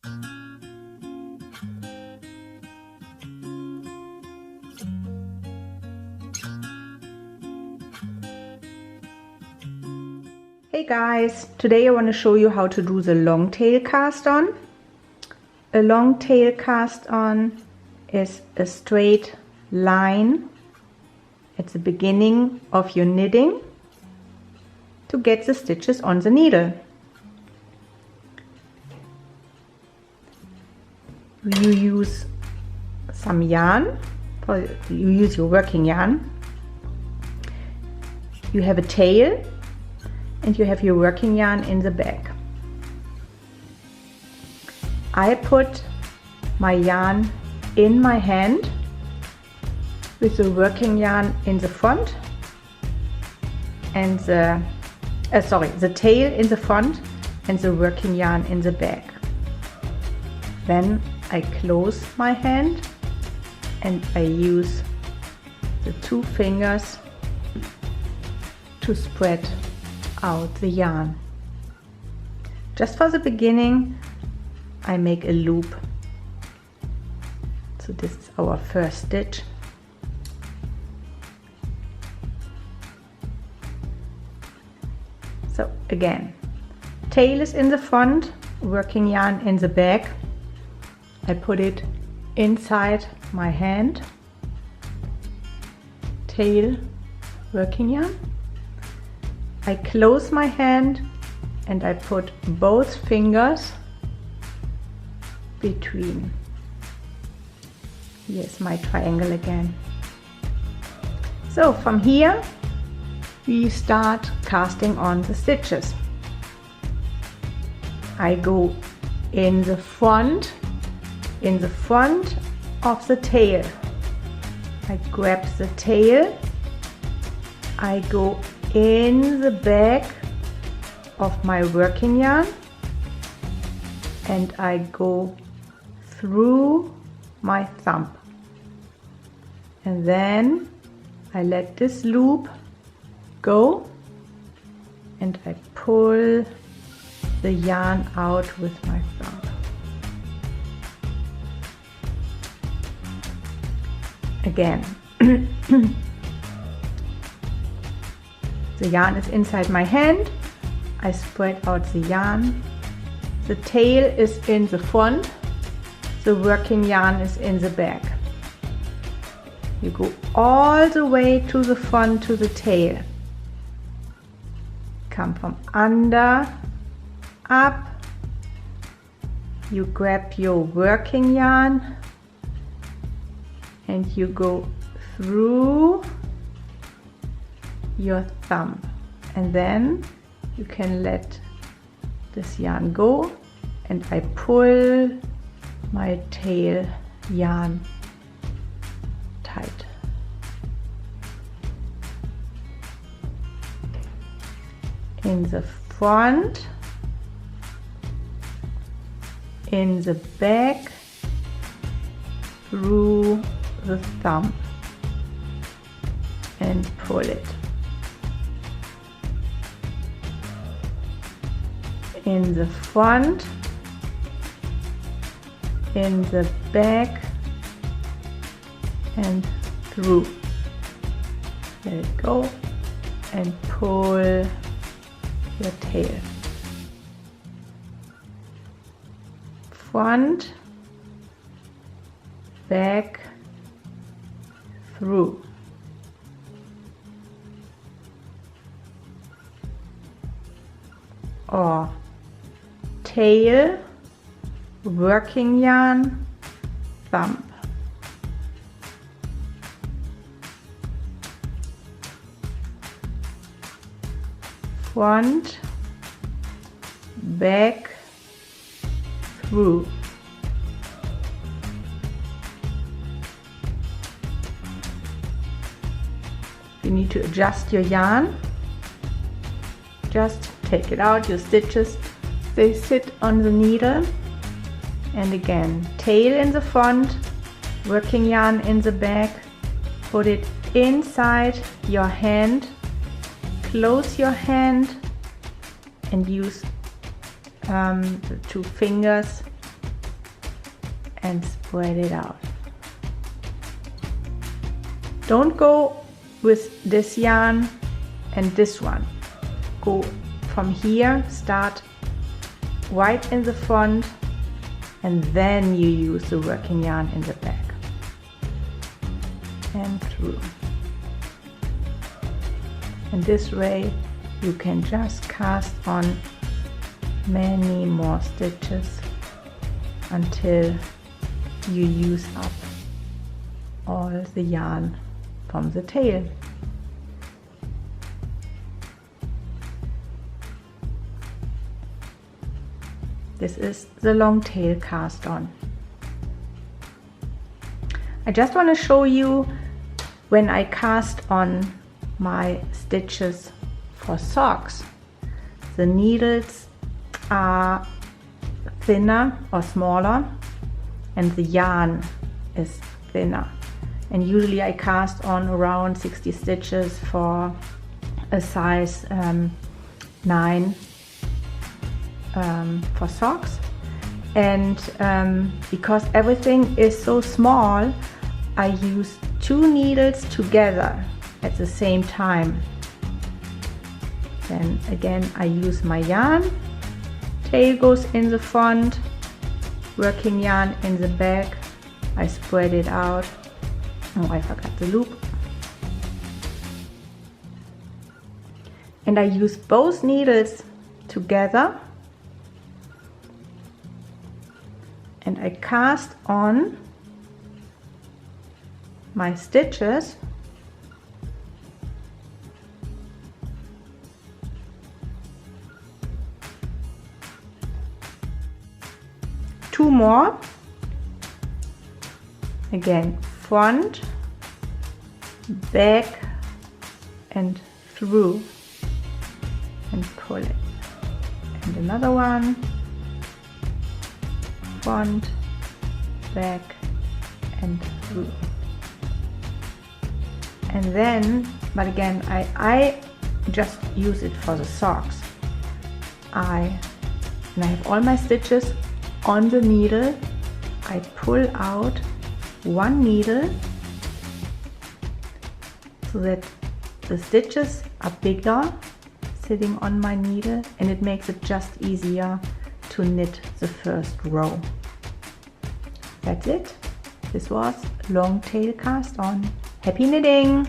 Hey guys, today I want to show you how to do the long tail cast on. A long tail cast on is a straight line at the beginning of your knitting to get the stitches on the needle. You use some yarn, or you use your working yarn. You have a tail and you have your working yarn in the back. I put my yarn in my hand with the working yarn in the front and the tail in the front and the working yarn in the back. Then I close my hand and I use the 2 fingers to spread out the yarn. Just for the beginning I make a loop. So this is our first stitch. So again, tail is in the front, working yarn in the back. I put it inside my hand, tail, working yarn. I close my hand and I put both fingers between. Here's my triangle again. So from here we start casting on the stitches. I go in the front of the tail. I grab the tail, I go in the back of my working yarn and I go through my thumb, and then I let this loop go and I pull the yarn out with my thumb. Again. The yarn is inside my hand, I spread out the yarn, the tail is in the front, the working yarn is in the back. You go all the way to the front to the tail. Come from under, up, you grab your working yarn and you go through your thumb, and then you can let this yarn go and I pull my tail yarn tight. In the front, in the back, through the thumb and pull it. In the front, in the back and through. Let it go and pull your tail. Front, back, through. Or tail, working yarn, thumb. Front, back, through. You need to adjust your yarn. Just take it out, your stitches, they sit on the needle. And again, tail in the front, working yarn in the back, put it inside your hand, close your hand and use the 2 fingers and spread it out. Don't go with this yarn and this one. Go from here, start right in the front, and then you use the working yarn in the back and through. And this way you can just cast on many more stitches until you use up all the yarn from the tail. This is the long tail cast on. I just want to show you when I cast on my stitches for socks. The needles are thinner or smaller and the yarn is thinner, and usually I cast on around 60 stitches for a size 9 for socks, and because everything is so small, I use 2 needles together at the same time. Then again I use my yarn, tail goes in the front, working yarn in the back, I spread it out. Oh, I forgot the loop. And I use both needles together and I cast on my stitches two more. Again, front, back and through, and pull it. And another one, front, back and through. And then, but again, I just use it for the socks. I have all my stitches on the needle. I pull out one needle so that the stitches are bigger sitting on my needle, and it makes it just easier to knit the first row. That's it. This was long tail cast on. Happy knitting!